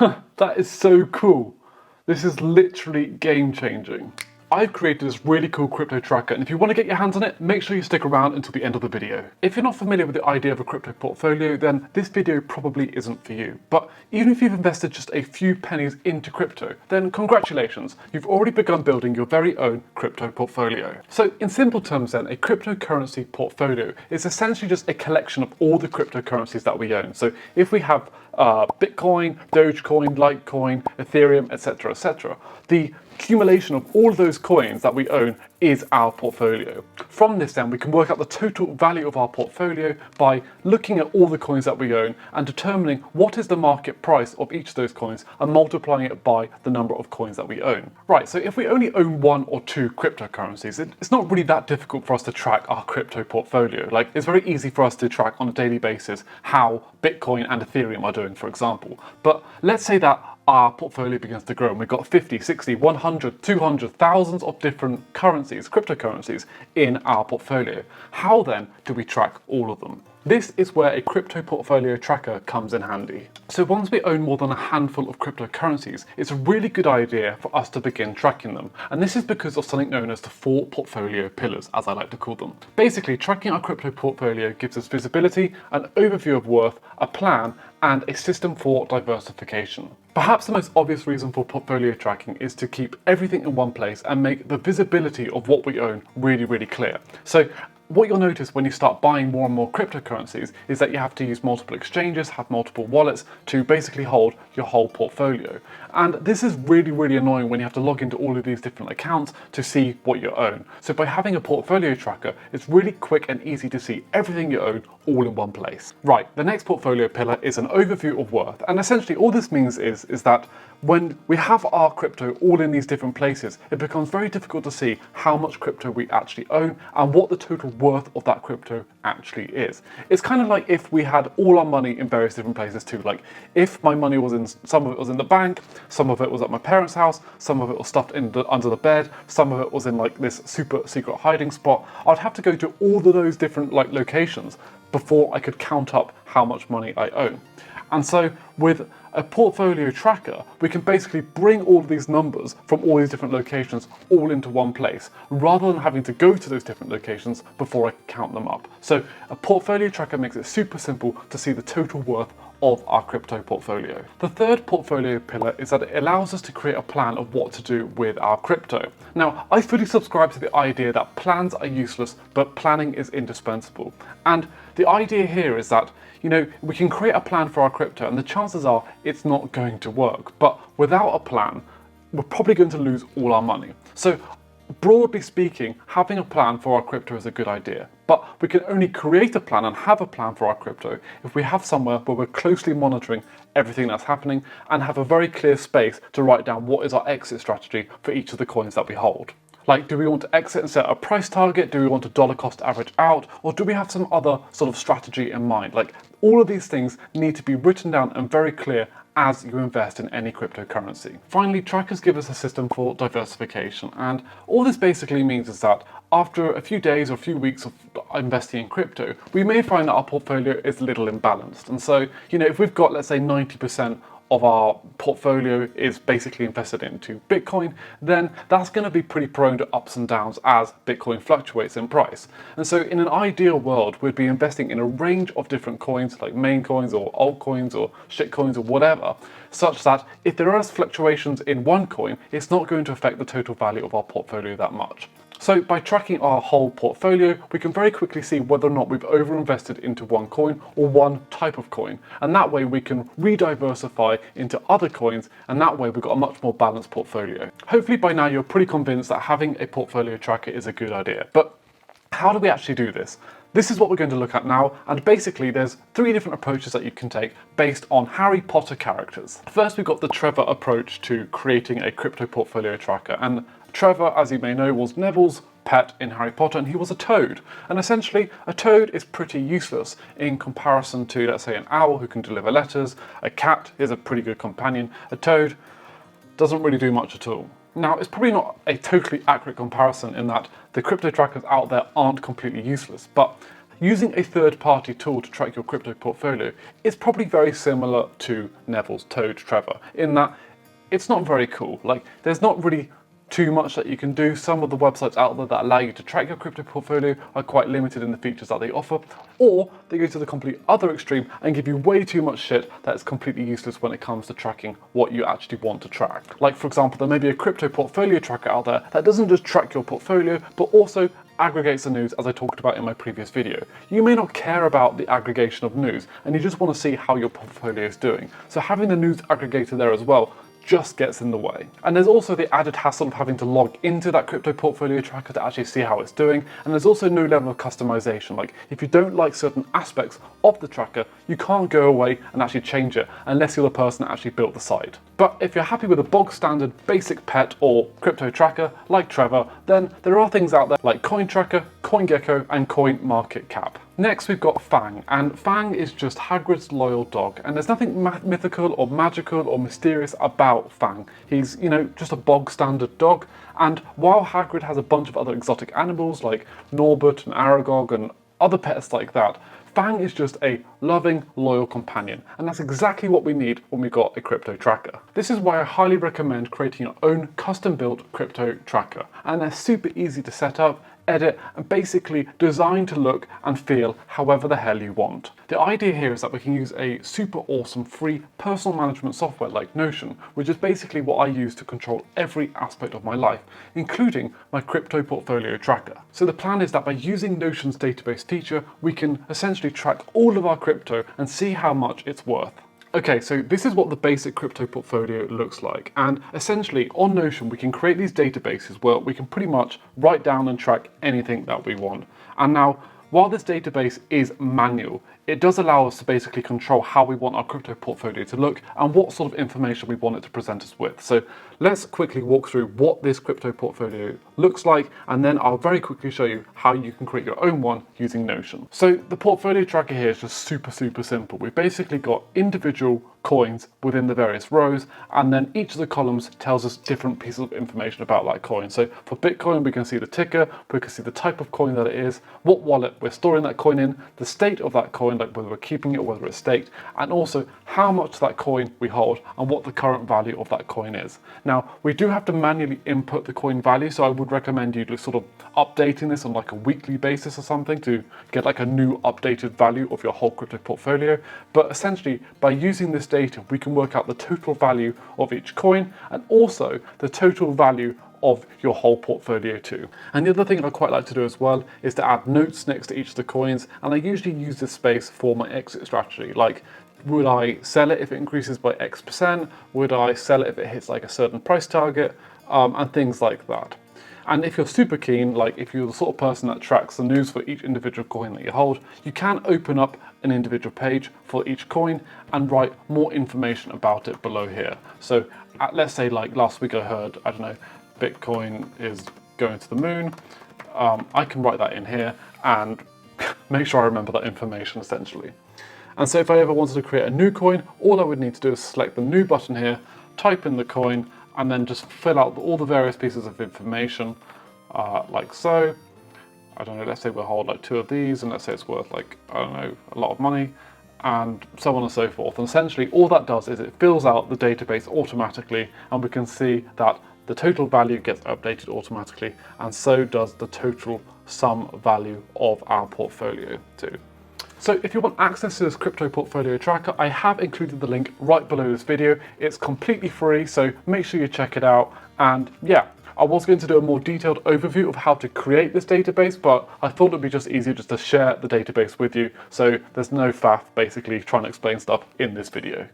That is so cool. This is literally game changing. I've created this really cool crypto tracker, and if you want to get your hands on it, make sure you stick around until the end of the video. If you're not familiar with the idea of a crypto portfolio, then this video probably isn't for you. But even if you've invested just a few pennies into crypto, then congratulations, you've already begun building your very own crypto portfolio. So in simple terms then, a cryptocurrency portfolio is essentially just a collection of all the cryptocurrencies that we own. So if we have Bitcoin, Dogecoin, Litecoin, Ethereum, etc., the accumulation of all of those coins that we own is our portfolio. From this then we can work out the total value of our portfolio by looking at all the coins that we own and determining what is the market price of each of those coins and multiplying it by the number of coins that we own. Right, so if we only own one or two cryptocurrencies, it's not really that difficult for us to track our crypto portfolio. Like, it's very easy for us to track on a daily basis how Bitcoin and Ethereum are doing, for example. But let's say that our portfolio begins to grow and we've got 50, 60, 100, 200, thousands of different currencies, cryptocurrencies in our portfolio. How then do we track all of them? This is where a crypto portfolio tracker comes in handy. So once we own more than a handful of cryptocurrencies, it's a really good idea for us to begin tracking them. And this is because of something known as the 4 portfolio pillars, as I like to call them. Basically, tracking our crypto portfolio gives us visibility, an overview of worth, a plan, and a system for diversification. Perhaps the most obvious reason for portfolio tracking is to keep everything in one place and make the visibility of what we own really, really clear. So what you'll notice when you start buying more and more cryptocurrencies is that you have to use multiple exchanges, have multiple wallets to basically hold your whole portfolio. And this is really, really annoying when you have to log into all of these different accounts to see what you own. So by having a portfolio tracker, it's really quick and easy to see everything you own all in one place. Right, the next portfolio pillar is an overview of worth. And essentially all this means is that when we have our crypto all in these different places, it becomes very difficult to see how much crypto we actually own and what the total worth of that crypto actually is. It's kind of like if we had all our money in various different places too. Like if my money was in, some of it was in the bank, some of it was at my parents' house, some of it was stuffed under the bed, some of it was in like this super secret hiding spot. I'd have to go to all of those different like locations before I could count up how much money I own. And so with a portfolio tracker, we can basically bring all of these numbers from all these different locations all into one place, rather than having to go to those different locations before I count them up. So a portfolio tracker makes it super simple to see the total worth of our crypto portfolio. The third portfolio pillar is that it allows us to create a plan of what to do with our crypto. Now, I fully subscribe to the idea that plans are useless, but planning is indispensable. And the idea here is that, you know, we can create a plan for our crypto and the chances are it's not going to work. But without a plan, we're probably going to lose all our money. So broadly speaking, having a plan for our crypto is a good idea, but we can only create a plan and have a plan for our crypto if we have somewhere where we're closely monitoring everything that's happening and have a very clear space to write down what is our exit strategy for each of the coins that we hold. Like, do we want to exit and set a price target? Do we want to dollar cost average out? Or do we have some other sort of strategy in mind? Like, all of these things need to be written down and very clear as you invest in any cryptocurrency. Finally, trackers give us a system for diversification. And all this basically means is that after a few days or a few weeks of investing in crypto, we may find that our portfolio is a little imbalanced. And so, you know, if we've got, let's say, 90% of our portfolio is basically invested into Bitcoin, then that's going to be pretty prone to ups and downs as Bitcoin fluctuates in price. And so in an ideal world, we'd be investing in a range of different coins, like main coins or altcoins or shitcoins or whatever, such that if there are fluctuations in one coin, it's not going to affect the total value of our portfolio that much. So by tracking our whole portfolio, we can very quickly see whether or not we've overinvested into one coin or one type of coin. And that way we can re-diversify into other coins, and that way we've got a much more balanced portfolio. Hopefully by now you're pretty convinced that having a portfolio tracker is a good idea. But how do we actually do this? This is what we're going to look at now, and basically there's 3 different approaches that you can take based on Harry Potter characters. First, we've got the Trevor approach to creating a crypto portfolio tracker, and Trevor, as you may know, was Neville's pet in Harry Potter, and he was a toad. And essentially, a toad is pretty useless in comparison to, let's say, an owl who can deliver letters. A cat is a pretty good companion. A toad doesn't really do much at all. Now, it's probably not a totally accurate comparison in that the crypto trackers out there aren't completely useless, but using a third-party tool to track your crypto portfolio is probably very similar to Neville's Toad Trevor, in that it's not very cool. Like, there's not really too much that you can do. Some of the websites out there that allow you to track your crypto portfolio are quite limited in the features that they offer, or they go to the complete other extreme and give you way too much shit that's completely useless when it comes to tracking what you actually want to track. Like, for example, there may be a crypto portfolio tracker out there that doesn't just track your portfolio, but also aggregates the news, as I talked about in my previous video. You may not care about the aggregation of news, and you just want to see how your portfolio is doing. So having the news aggregator there as well just gets in the way. And there's also the added hassle of having to log into that crypto portfolio tracker to actually see how it's doing. And there's also no level of customization. Like, if you don't like certain aspects of the tracker, you can't go away and actually change it unless you're the person that actually built the site. But if you're happy with a bog standard basic pet or crypto tracker like Trevor, then there are things out there like Coin Tracker, CoinGecko, and CoinMarketCap. Next, we've got Fang, and Fang is just Hagrid's loyal dog, and there's nothing mythical or magical or mysterious about Fang. He's, just a bog standard dog, and while Hagrid has a bunch of other exotic animals like Norbert and Aragog and other pets like that, Fang is just a loving, loyal companion, and that's exactly what we need when we got a crypto tracker. This is why I highly recommend creating your own custom-built crypto tracker, and they're super easy to set up, edit, and basically designed to look and feel however the hell you want. The idea here is that we can use a super awesome free personal management software like Notion, which is basically what I use to control every aspect of my life, including my crypto portfolio tracker. So the plan is that by using Notion's database feature, we can essentially track all of our crypto and see how much it's worth. Okay, so this is what the basic crypto portfolio looks like, and essentially on Notion we can create these databases where we can pretty much write down and track anything that we want. And now, while this database is manual, it does allow us to basically control how we want our crypto portfolio to look and what sort of information we want it to present us with. So let's quickly walk through what this crypto portfolio looks like, and then I'll very quickly show you how you can create your own one using Notion. So the portfolio tracker here is just super simple. We've basically got individual coins within the various rows, and then each of the columns tells us different pieces of information about that coin. So for Bitcoin, we can see the ticker, we can see the type of coin that it is, what wallet we're storing that coin in, the state of that coin, like whether we're keeping it or whether it's staked, and also how much that coin we hold and what the current value of that coin is. Now, we do have to manually input the coin value, so I would recommend you sort of updating this on like a weekly basis or something to get like a new updated value of your whole crypto portfolio. But essentially, by using this data, we can work out the total value of each coin and also the total value of your whole portfolio too. And the other thing I quite like to do as well is to add notes next to each of the coins, and I usually use this space for my exit strategy. Like, would I sell it if it increases by X%? Would I sell it if it hits like a certain price target? And things like that. And if you're super keen, like if you're the sort of person that tracks the news for each individual coin that you hold, you can open up an individual page for each coin and write more information about it below here. So let's say like last week I heard, I don't know, Bitcoin is going to the moon. I can write that in here and make sure I remember that information essentially. And so if I ever wanted to create a new coin, all I would need to do is select the new button here, type in the coin, and then just fill out all the various pieces of information, like so. I don't know, let's say we'll hold like 2 of these, and let's say it's worth like, I don't know, a lot of money, and so on and so forth. And essentially all that does is it fills out the database automatically, and we can see that the total value gets updated automatically, and so does the total sum value of our portfolio too. So if you want access to this crypto portfolio tracker, I have included the link right below this video. It's completely free, so make sure you check it out. And yeah, I was going to do a more detailed overview of how to create this database, but I thought it'd be just easier just to share the database with you, so there's no faff basically trying to explain stuff in this video.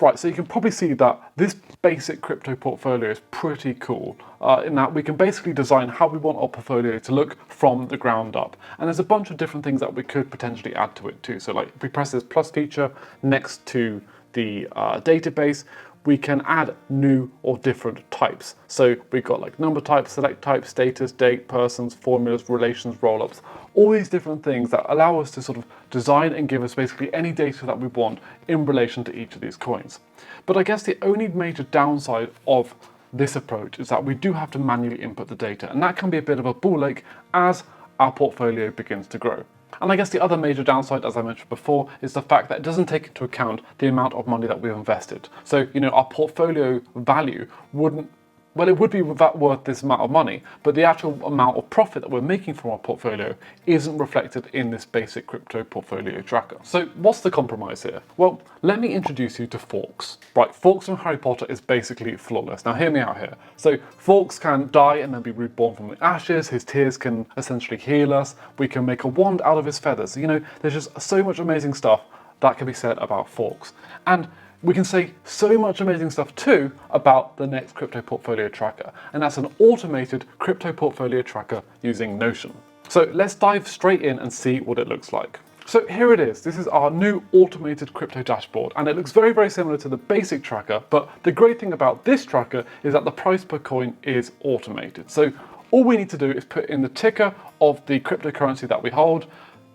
Right, so you can probably see that this basic crypto portfolio is pretty cool in that we can basically design how we want our portfolio to look from the ground up. And there's a bunch of different things that we could potentially add to it too. So like if we press this plus feature next to the database, we can add new or different types. So we've got like number type, select type, status, date, persons, formulas, relations, rollups, all these different things that allow us to sort of design and give us basically any data that we want in relation to each of these coins. But I guess the only major downside of this approach is that we do have to manually input the data, and that can be a bit of a ball ache as our portfolio begins to grow. And I guess the other major downside, as I mentioned before, is the fact that it doesn't take into account the amount of money that we've invested. So, our portfolio value wouldn't, well, it would be worth this amount of money, but the actual amount of profit that we're making from our portfolio isn't reflected in this basic crypto portfolio tracker. So what's the compromise here? Well, let me introduce you to Fawkes. Right, Fawkes from Harry Potter is basically flawless. Now hear me out here. So Fawkes can die and then be reborn from the ashes. His tears can essentially heal us. We can make a wand out of his feathers. There's just so much amazing stuff that can be said about Fawkes. And we can say so much amazing stuff too about the next crypto portfolio tracker, and that's an automated crypto portfolio tracker using Notion. So let's dive straight in and see what it looks like. So here it is. This is our new automated crypto dashboard, and it looks very, very similar to the basic tracker, but the great thing about this tracker is that the price per coin is automated. So all we need to do is put in the ticker of the cryptocurrency that we hold,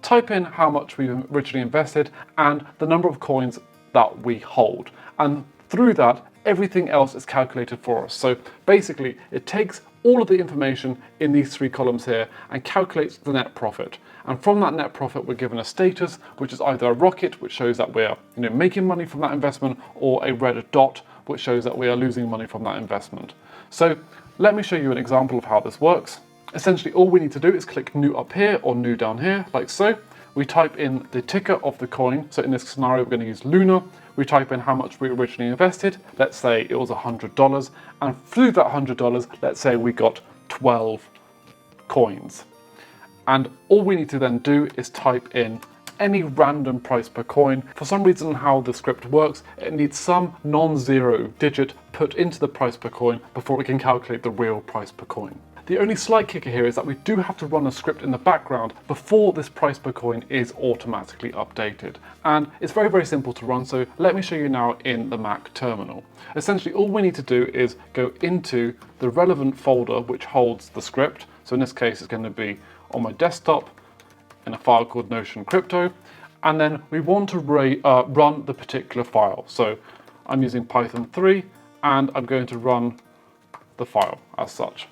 type in how much we've originally invested, and the number of coins that we hold, and through that everything else is calculated for us. So basically it takes all of the information in these three columns here and calculates the net profit, and from that net profit we're given a status, which is either a rocket, which shows that we're making money from that investment, or a red dot, which shows that we are losing money from that investment. So let me show you an example of how this works. Essentially all we need to do is click new up here or new down here, like so. We type in the ticker of the coin. So in this scenario, we're going to use Luna. We type in how much we originally invested. Let's say it was $100. And through that $100, let's say we got 12 coins. And all we need to then do is type in any random price per coin. For some reason, how the script works, it needs some non-zero digit put into the price per coin before we can calculate the real price per coin. The only slight kicker here is that we do have to run a script in the background before this price per coin is automatically updated. And it's very, very simple to run, so let me show you now in the Mac terminal. Essentially, all we need to do is go into the relevant folder which holds the script. So in this case, it's going to be on my desktop in a file called Notion Crypto. And then we want to run the particular file. So I'm using Python 3, and I'm going to run the file as such.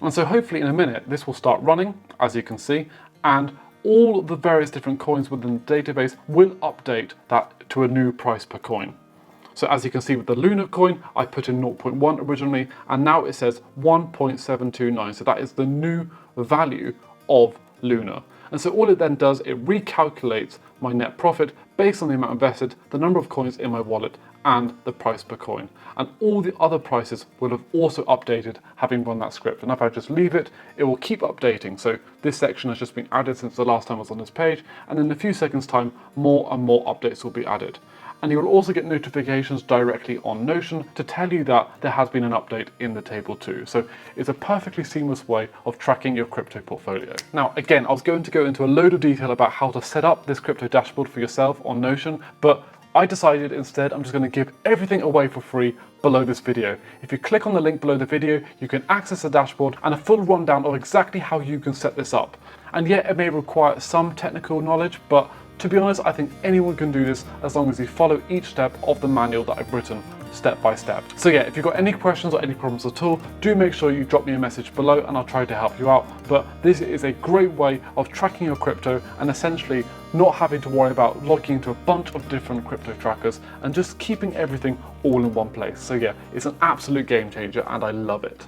And so hopefully in a minute, this will start running, as you can see, and all the various different coins within the database will update that to a new price per coin. So as you can see with the Luna coin, I put in 0.1 originally, and now it says 1.729. So that is the new value of Luna. And so all it then does, it recalculates my net profit based on the amount invested, the number of coins in my wallet, and the price per coin. And all the other prices will have also updated having run that script. And if I just leave it, it will keep updating. So this section has just been added since the last time I was on this page. And in a few seconds time, more and more updates will be added. And you will also get notifications directly on Notion to tell you that there has been an update in the table too. So it's a perfectly seamless way of tracking your crypto portfolio. Now, again, I was going to go into a load of detail about how to set up this crypto dashboard for yourself on Notion, but I decided instead I'm just going to give everything away for free below this video. If you click on the link below the video, you can access the dashboard and a full rundown of exactly how you can set this up. And yet it may require some technical knowledge, but to be honest, I think anyone can do this as long as you follow each step of the manual that I've written step by step. So yeah, if you've got any questions or any problems at all, do make sure you drop me a message below and I'll try to help you out. But this is a great way of tracking your crypto and essentially not having to worry about logging into a bunch of different crypto trackers and just keeping everything all in one place. So yeah, it's an absolute game changer and I love it.